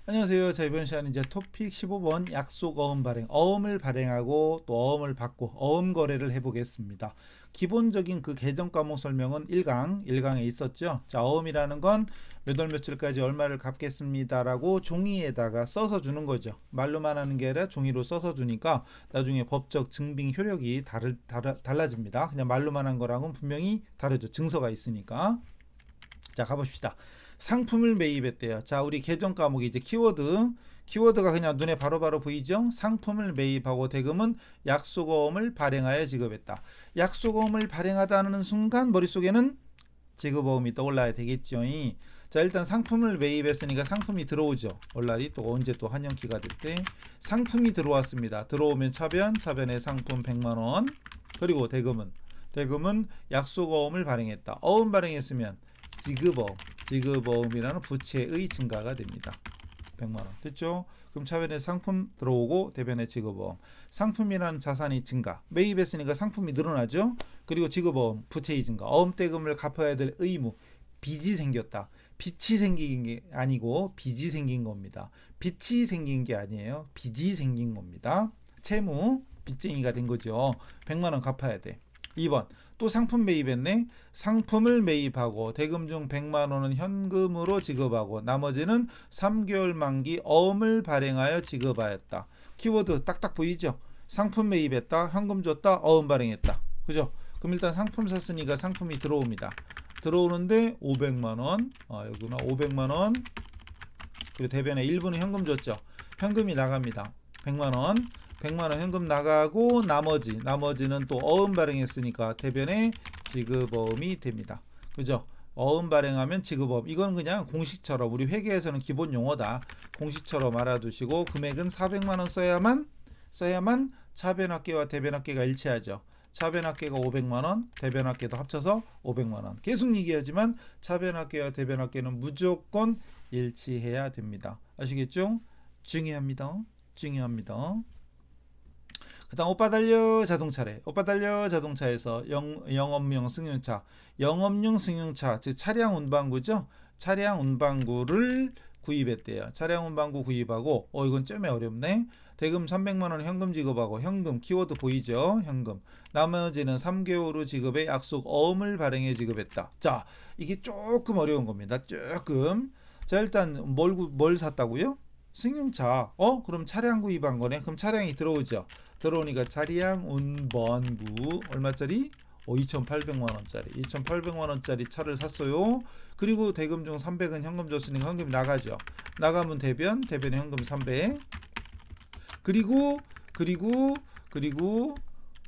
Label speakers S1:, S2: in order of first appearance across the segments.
S1: 안녕하세요. 자, 이번 시간은 이제 토픽 15번 약속 어음 발행, 어음을 발행하고 또 어음을 받고 어음 거래를 해보겠습니다. 기본적인 그 계정 과목 설명은 1강에 있었죠. 자, 어음이라는 건 몇 월 며칠까지 얼마를 갚겠습니다라고 종이에다가 써서 주는 거죠. 말로만 하는 게 아니라 종이로 써서 주니까 나중에 법적 증빙 효력이 달라집니다. 그냥 말로만 한 거랑은 분명히 다르죠. 증서가 있으니까. 자, 가봅시다. 상품을 매입했대요. 자, 우리 계정 과목이 이제 키워드가 그냥 눈에 바로바로 보이죠? 상품을 매입하고 대금은 약속어음을 발행하여 지급했다. 약속어음을 발행하다는 순간 머릿속에는 지급어음이 떠올라야 되겠죠. 자, 일단 상품을 매입했으니까 상품이 들어오죠. 월날이 또 언제 또 한영키가 될 때 상품이 들어왔습니다. 들어오면 차변의 상품 100만원. 그리고 대금은 약속어음을 발행했다. 어음 발행했으면 지급어음이라는 부채의 증가가 됩니다. 100만원 됐죠? 그럼 차변에 상품 들어오고 대변에 지급어음. 상품이라는 자산이 증가. 매입했으니까 상품이 늘어나죠? 그리고 지급어음, 부채의 증가. 어음대금을 갚아야 될 의무, 빚이 생겼다. 빚이 생긴 게 아니고 빚이 생긴 겁니다. 빚이 생긴 게 아니에요. 빚이 생긴 겁니다. 채무, 빚쟁이가 된 거죠. 100만원 갚아야 돼. 2번 또 상품 매입했네. 상품을 매입하고 대금 중 100만원은 현금으로 지급하고 나머지는 3개월 만기 어음을 발행하여 지급하였다. 키워드 딱딱 보이죠? 상품 매입했다, 현금 줬다, 어음 발행했다. 그죠? 그럼 일단 상품 샀으니까 상품이 들어옵니다. 들어오는데 500만원, 여기구나. 500만원. 그리고 대변에 1분은 현금 줬죠. 현금이 나갑니다. 100만원. 100만원 현금 나가고 나머지는 또 어음 발행했으니까 대변에 지급어음이 됩니다. 그죠? 어음 발행하면 지급어음. 이건 그냥 공식처럼 우리 회계에서는 기본 용어다. 공식처럼 알아두시고 금액은 400만원 써야만 차변합계와 대변합계가 일치하죠. 차변합계가 500만원, 대변합계도 합쳐서 500만원. 계속 얘기하지만 차변합계와 대변합계는 무조건 일치해야 됩니다. 아시겠죠? 중요합니다. 그 다음 오빠 달려 자동차래. 오빠 달려 자동차에서 영업용 승용차 즉 차량 운반구죠. 차량 운반구를 구입했대요. 차량 운반구 구입하고 이건 좀 어렵네. 대금 300만원 현금 지급하고 현금 키워드 보이죠? 현금. 나머지는 3개월 후 지급에 약속 어음을 발행해 지급했다. 자, 이게 조금 어려운 겁니다. 조금. 자, 일단 뭘 샀다고요? 승용차. 그럼 차량 구입한 거네. 그럼 차량이 들어오죠. 들어오니까 차량 운반구 얼마짜리? 2,800만 원짜리. 2,800만 원짜리 차를 샀어요. 그리고 대금 중 300은 현금 줬으니까 현금이 나가죠. 나가면 대변에 현금 300. 그리고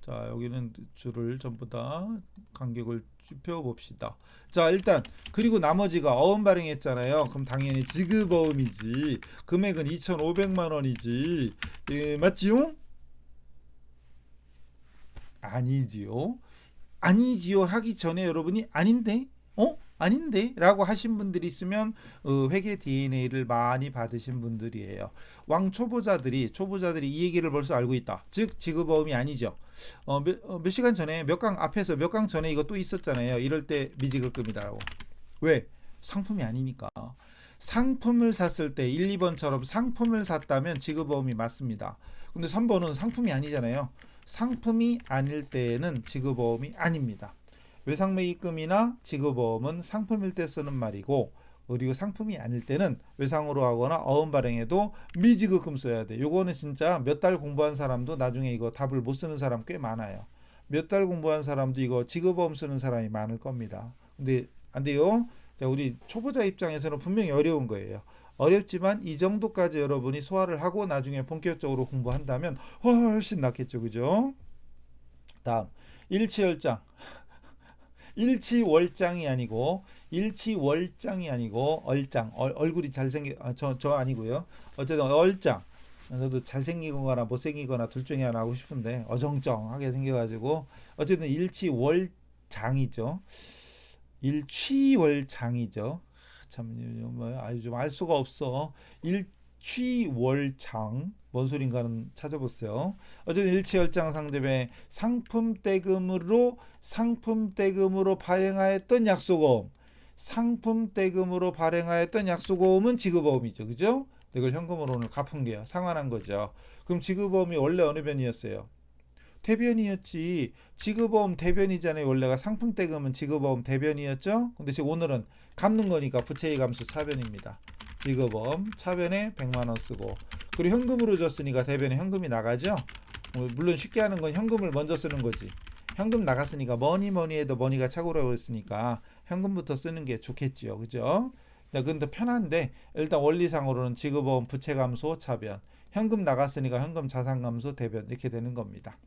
S1: 자, 여기는 줄을 전부 다 간격을 좁혀 봅시다. 자, 일단 그리고 나머지가 어음 발행했잖아요. 그럼 당연히 지급어음이지. 금액은 2,500만 원이지. 맞지요? 아니지요 하기 전에 여러분이 아닌데 라고 하신 분들이 있으면 회계 DNA를 많이 받으신 분들이에요. 초보자들이 이 얘기를 벌써 알고 있다. 즉 지급어음이 아니죠. 몇 시간 전에 몇 강 전에 이거 또 있었잖아요. 이럴 때 미지급금이다라고. 왜? 상품이 아니니까. 상품을 샀을 때 1, 2번처럼 상품을 샀다면 지급어음이 맞습니다. 근데 3번은 상품이 아니잖아요. 상품이 아닐 때에는 지급어음이 아닙니다. 외상매입금이나 지급어음은 상품일 때 쓰는 말이고, 그리고 상품이 아닐 때는 외상으로 하거나 어음 발행해도 미지급금 써야 돼. 요거는 진짜 몇 달 공부한 사람도 나중에 이거 답을 못 쓰는 사람 꽤 많아요. 몇 달 공부한 사람도 이거 지급어음 쓰는 사람이 많을 겁니다. 근데 안 돼요. 자, 우리 초보자 입장에서는 분명히 어려운 거예요. 어렵지만 이 정도까지 여러분이 소화를 하고 나중에 본격적으로 공부한다면 훨씬 낫겠죠. 그죠? 다음 일치월장. 일치월장이 아니고 얼장. 얼굴이 잘생긴 저 아니고요. 어쨌든 얼장. 저도 잘생기거나 못생기거나 둘 중에 하나 하고 싶은데 어정쩡하게 생겨가지고 어쨌든 일치월장이죠. 일취월장이죠. 참, 아주 좀 알 수가 없어. 일취월장 뭔 소린가는 찾아보세요. 어쨌든 일취월장 상점에 상품대금으로 발행하였던 약속어음. 상품대금으로 발행하였던 약속어음은 지급어음이죠. 그죠? 이걸 현금으로 오늘 갚은 게요. 상환한 거죠. 그럼 지급보험이 원래 어느 변이었어요? 대변이었지. 지급보험 대변이잖아요. 원래가 상품대금은 지급보험 대변이었죠. 근데 지금 오늘은 갚는 거니까 부채의 감수 차변입니다. 지급보험 차변에 100만 원 쓰고, 그리고 현금으로 줬으니까 대변에 현금이 나가죠. 물론 쉽게 하는 건 현금을 먼저 쓰는 거지. 현금 나갔으니까 뭐니 해도 머니가 착오라고 했으니까 현금부터 쓰는 게 좋겠지요. 그죠? 근데 편한데 일단 원리상으로는 지급보험 부채 감소 차변, 현금 나갔으니까 현금 자산 감소 대변, 이렇게 되는 겁니다.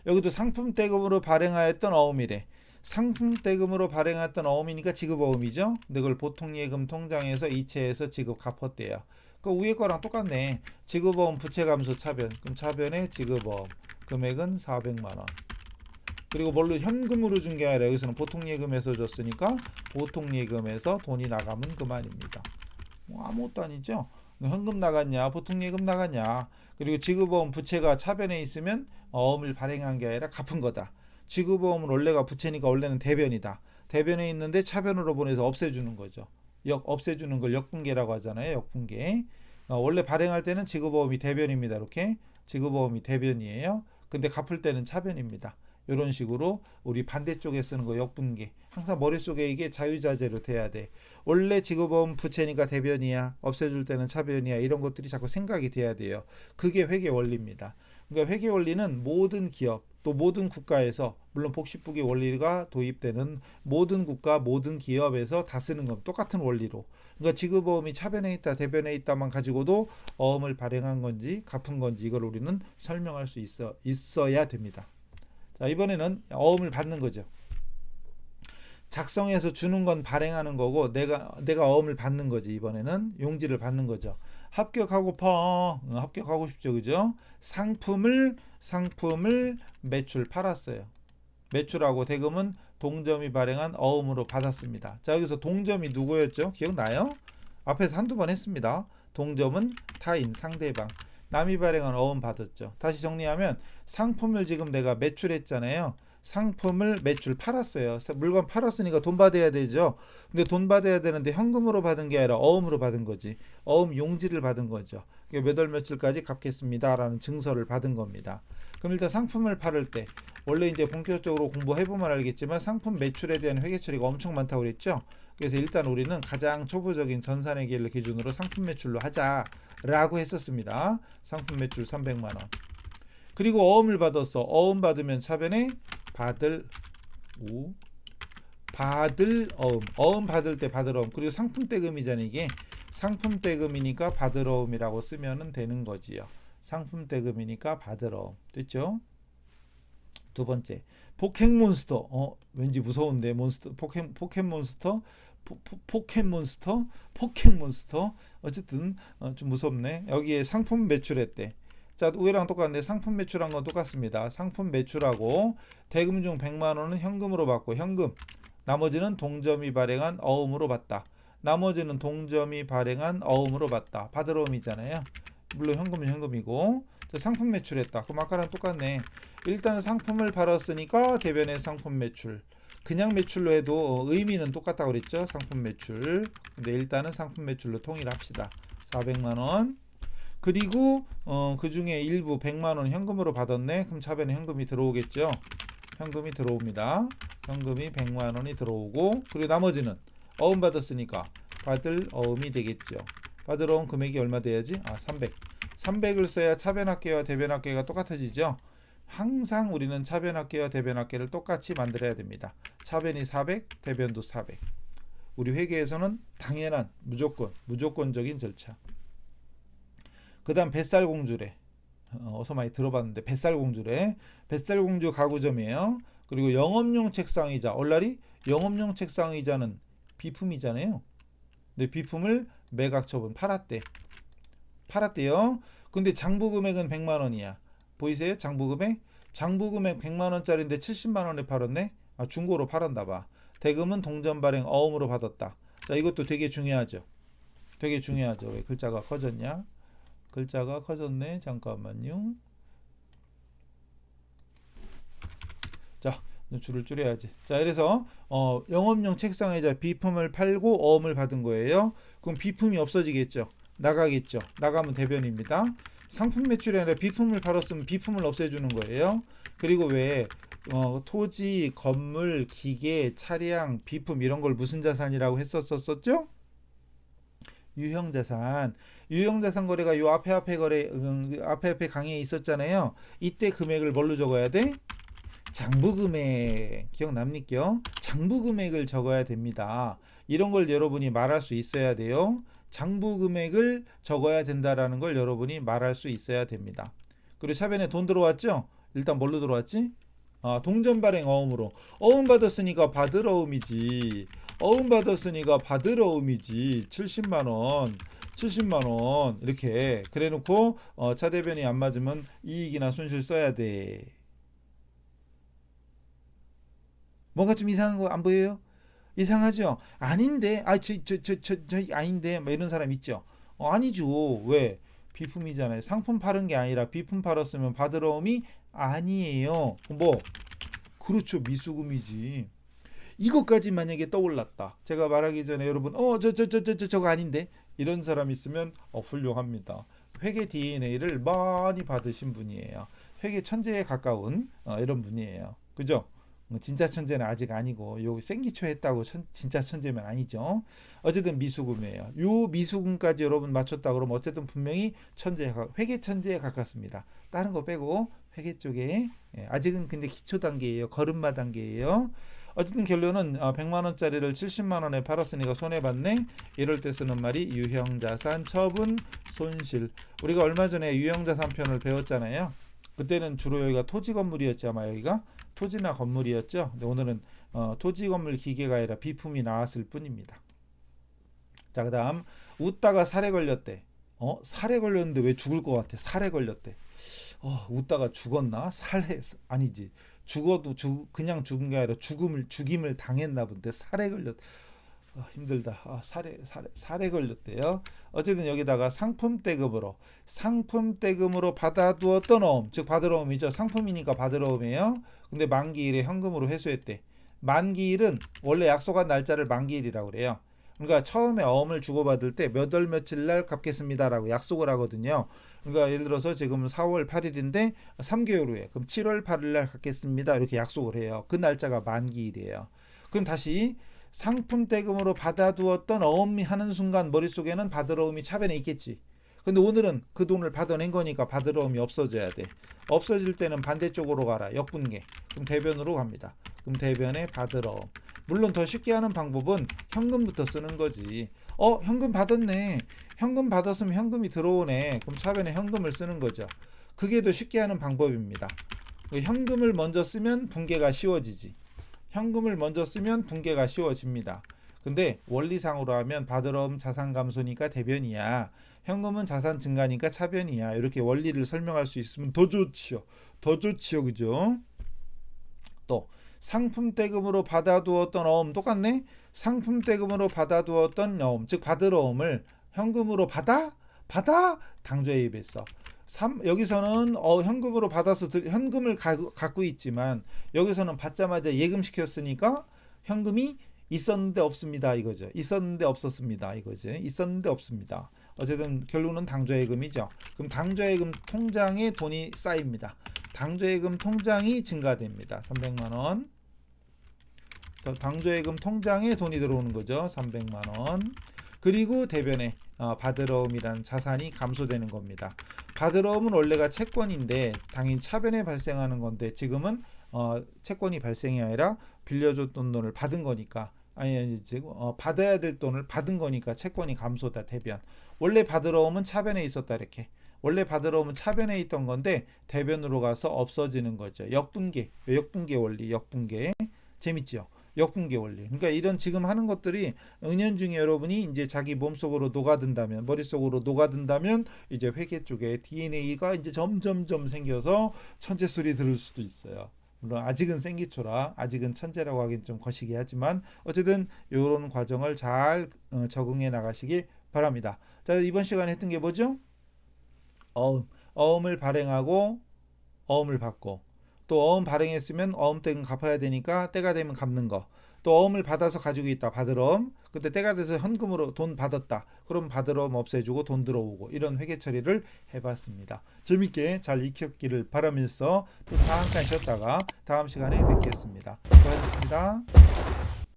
S1: 여기도 상품대금으로 발행하였던 어음이래. 상품대금으로 발행했던 어음이니까 지급어음이죠. 근데 그걸 보통예금 통장에서 이체해서 지급 갚았대요. 그 위에 거랑 똑같네. 지급어음 부채 감소 차변. 그럼 차변에 지급어음 금액은 400만 원. 그리고 뭘로 현금으로 준 게 아니라 여기서는 보통예금에서 줬으니까 보통예금에서 돈이 나가면 그만입니다. 뭐 아무것도 아니죠. 현금 나갔냐, 보통예금 나갔냐. 그리고 지급어음 부채가 차변에 있으면 어음을 발행한 게 아니라 갚은 거다. 지급어음은 원래가 부채니까 원래는 대변이다. 대변에 있는데 차변으로 보내서 없애주는 거죠. 없애주는 걸 역분계라고 하잖아요. 역분계. 원래 발행할 때는 지급어음이 대변입니다. 이렇게 지급어음이 대변이에요. 근데 갚을 때는 차변입니다. 이런 식으로 우리 반대쪽에 쓰는 거 역분계. 항상 머릿속에 이게 자유자재로 돼야 돼. 원래 지급어음 부채니까 대변이야. 없애줄 때는 차변이야. 이런 것들이 자꾸 생각이 돼야 돼요. 그게 회계 원리입니다. 그러니까 회계 원리는 모든 기업 또 모든 국가에서, 물론 복식부기 원리가 도입되는 모든 국가 모든 기업에서 다 쓰는 건 똑같은 원리로. 그러니까 지급어음이 차변에 있다 대변에 있다만 가지고도 어음을 발행한 건지 갚은 건지 이걸 우리는 설명할 수 있어야 됩니다. 자, 이번에는 어음을 받는 거죠. 작성해서 주는 건 발행하는 거고 내가 어음을 받는 거지. 이번에는 용지를 받는 거죠. 합격하고파. 합격하고 싶죠. 그죠? 상품을 매출 팔았어요. 매출하고 대금은 동점이 발행한 어음으로 받았습니다. 자, 여기서 동점이 누구였죠? 기억나요? 앞에서 한두 번 했습니다. 동점은 타인, 상대방. 남이 발행한 어음 받았죠. 다시 정리하면 상품을 지금 내가 매출했잖아요. 상품을 매출 팔았어요. 물건 팔았으니까 돈 받아야 되죠. 근데 돈 받아야 되는데 현금으로 받은 게 아니라 어음으로 받은 거지. 어음 용지를 받은 거죠. 몇 월 며칠까지 갚겠습니다 라는 증서를 받은 겁니다. 그럼 일단 상품을 팔을 때 원래 이제 본격적으로 공부해보면 알겠지만 상품 매출에 대한 회계 처리가 엄청 많다고 그랬죠. 그래서 일단 우리는 가장 초보적인 전산회계를 기준으로 상품 매출로 하자라고 했었습니다. 상품 매출 300만 원. 그리고 어음을 받았어. 어음 받으면 차변에 받을 어음 받을 때 받을 어음. 그리고 상품대금이잖아요. 이게 상품대금이니까 받을 어음이라고 쓰면 되는 거지요. 상품대금이니까 받을 어음. 됐죠? 두 번째, 포켓몬스터. 왠지 무서운데 몬스터 포켓몬스터. 어쨌든 좀 무섭네. 여기에 상품 매출했대. 자, 위랑 똑같네. 상품 매출한 건 똑같습니다. 상품 매출하고 대금 중 100만 원은 현금으로 받고 현금. 나머지는 동점이 발행한 어음으로 받다. 나머지는 동점이 발행한 어음으로 받다. 받을 어음이잖아요. 물론 현금은 현금이고. 자, 상품 매출했다. 그럼 아까랑 똑같네. 일단은 상품을 팔았으니까 대변의 상품 매출. 그냥 매출로 해도 의미는 똑같다고 그랬죠. 상품 매출. 근데 일단은 상품 매출로 통일합시다. 400만 원. 그리고 그 중에 일부 100만 원 현금으로 받았네. 그럼 차변에 현금이 들어오겠죠. 현금이 들어옵니다. 현금이 100만 원이 들어오고, 그리고 나머지는 어음 받았으니까 받을 어음이 되겠죠. 받을 어음 금액이 얼마 돼야지? 300. 300을 써야 차변합계와 대변합계가 똑같아지죠. 항상 우리는 차변합계와 대변합계를 똑같이 만들어야 됩니다. 차변이 400, 대변도 400. 우리 회계에서는 당연한 무조건적인 절차. 그 다음 뱃살공주래. 어서 많이 들어봤는데 뱃살공주래. 뱃살공주 가구점이에요. 그리고 영업용 책상의자. 얼라리 영업용 책상의자는 비품이잖아요. 근데 비품을 매각처분 팔았대요. 근데 장부금액은 100만 원이야. 보이세요? 장부금액 100만 원짜리인데 70만 원에 팔았네. 중고로 팔았나 봐. 대금은 동전 발행 어음으로 받았다. 자, 이것도 되게 중요하죠. 왜 글자가 커졌냐? 글자가 커졌네. 잠깐만요. 자, 줄을 줄여야지. 자, 그래서 영업용 책상의자 비품을 팔고 어음을 받은 거예요. 그럼 비품이 없어지겠죠. 나가겠죠. 나가면 대변입니다. 상품 매출이 아니라 비품을 팔았으면 비품을 없애주는 거예요. 그리고 왜 토지, 건물, 기계, 차량, 비품 이런 걸 무슨 자산이라고 했었었죠? 유형자산. 유형자산 거래가 요 앞에 거래 앞에 강의에 있었잖아요. 이때 금액을 뭘로 적어야 돼? 장부금액 기억납니까? 장부금액을 적어야 됩니다. 이런 걸 여러분이 말할 수 있어야 돼요. 장부금액을 적어야 된다라는 걸 여러분이 말할 수 있어야 됩니다. 그리고 샤변에 돈 들어왔죠? 일단 뭘로 들어왔지? 동전 발행 어음으로. 어음 받았으니까 받을 어음이지. 어음 받았으니까 받을 어음이지. 70만 원. 70만 원 이렇게 그래 놓고 차 대변이 안 맞으면 이익이나 손실 써야 돼. 뭔가 좀 이상한 거 안 보여요? 이상하죠? 아닌데, 저 아닌데, 뭐 이런 사람 있죠? 아니죠. 왜? 비품이잖아요. 상품 파는 게 아니라 비품 팔았으면 받으러 옴이 아니에요. 뭐? 그렇죠. 미수금이지. 이것까지 만약에 떠올랐다. 제가 말하기 전에 여러분, 저거 아닌데? 이런 사람 있으면 훌륭합니다. 회계 DNA를 많이 받으신 분이에요. 회계 천재에 가까운 이런 분이에요. 그죠? 진짜 천재는 아직 아니고 요 생기초 했다고 진짜 천재면 아니죠. 어쨌든 미수금이에요. 요 미수금까지 여러분 맞췄다 그러면 어쨌든 분명히 회계 천재에 가깝습니다. 다른 거 빼고 회계 쪽에 아직은 근데 기초 단계예요. 걸음마 단계예요. 어쨌든 결론은 100만 원짜리를 70만 원에 팔았으니까 손해 봤네. 이럴 때 쓰는 말이 유형자산 처분 손실. 우리가 얼마 전에 유형자산 편을 배웠잖아요. 그때는 주로 여기가 토지 건물이었지 아마 여기가 토지나 건물이었죠. 근데 오늘은 토지 건물 기계가 아니라 비품이 나왔을 뿐입니다. 자, 그다음 웃다가 살해 걸렸대. 살해 걸렸는데 왜 죽을 것 같아? 살해 걸렸대. 웃다가 죽었나? 살해 아니지. 죽어도 그냥 죽은 게 아니라 죽임을 당했나 본데 살해 걸렸. 힘들다. 살해 걸렸대요. 어쨌든 여기다가 상품대금으로 받아두었던 어음, 즉 받으러 옴이죠. 상품이니까 받으러 옴이에요. 근데 만기일에 현금으로 회수했대. 만기일은 원래 약속한 날짜를 만기일이라고 그래요. 그러니까 처음에 어음을 주고받을 때 몇 월 며칠 날 갚겠습니다라고 약속을 하거든요. 그러니까 예를 들어서 지금 4월 8일인데 3개월 후에 그럼 7월 8일 날 갚겠습니다. 이렇게 약속을 해요. 그 날짜가 만기일이에요. 그럼 다시 상품 대금으로 받아두었던 어음이 하는 순간 머릿속에는 받으러 음이 차변에 있겠지. 근데 오늘은 그 돈을 받아낸 거니까 받으러 음이 없어져야 돼. 없어질 때는 반대쪽으로 가라. 역분계. 그럼 대변으로 갑니다. 그럼 대변에 받으러 음. 물론 더 쉽게 하는 방법은 현금부터 쓰는 거지. 현금 받았네. 현금 받았으면 현금이 들어오네. 그럼 차변에 현금을 쓰는 거죠. 그게 더 쉽게 하는 방법입니다. 현금을 먼저 쓰면 분계가 쉬워지지. 현금을 먼저 쓰면 분계가 쉬워집니다. 근데 원리상으로 하면 받으러 자산 감소니까 대변이야. 현금은 자산 증가니까 차변이야. 이렇게 원리를 설명할 수 있으면 더 좋지요. 더 좋지요. 그죠? 또 상품 대금으로 받아두었던 어음 똑같네. 상품 대금으로 받아두었던 어음, 즉 받으러 어음을 현금으로 받아 당좌이입했어. 여기서는 현금으로 받아서 현금을 갖고 있지만 여기서는 받자마자 예금시켰으니까 현금이 있었는데 없습니다 이거죠. 있었는데 없었습니다 이거죠. 있었는데 없습니다. 어쨌든 결론은 당좌예금이죠. 그럼 당좌예금 통장에 돈이 쌓입니다. 당좌예금 통장이 증가됩니다. 300만 원. 그래서 당좌예금 통장에 돈이 들어오는 거죠. 300만 원. 그리고 대변에 받으러움이라는 자산이 감소되는 겁니다. 받으러움은 원래가 채권인데 당연히 차변에 발생하는 건데 지금은 채권이 발생이 아니라 빌려줬던 돈을 받은 거니까 받아야 될 돈을 받은 거니까 채권이 감소다. 대변. 원래 받으러움은 차변에 있었다 이렇게. 원래 받으러움은 차변에 있던 건데 대변으로 가서 없어지는 거죠. 역분계 원리, 역분계. 재밌죠? 역분계 원리. 그러니까 이런 지금 하는 것들이 은연중에 여러분이 이제 자기 몸속으로 녹아든다면, 머릿속으로 녹아든다면 이제 회계 쪽에 DNA가 이제 점점점 생겨서 천재 소리 들을 수도 있어요. 물론 아직은 생기초라 아직은 천재라고 하긴 좀 거시기 하지만 어쨌든 이런 과정을 잘 적응해 나가시기 바랍니다. 자, 이번 시간에 했던 게 뭐죠? 어음을 발행하고 어음을 받고 또 어음 발행했으면 어음댁은 갚아야 되니까 때가 되면 갚는 거. 또 어음을 받아서 가지고 있다. 받을 어음. 근데 때가 돼서 현금으로 돈 받았다. 그럼 받을 어음 없애주고 돈 들어오고 이런 회계 처리를 해봤습니다. 재밌게 잘 익혔기를 바라면서 또 잠깐 쉬었다가 다음 시간에 뵙겠습니다. 수고하셨습니다.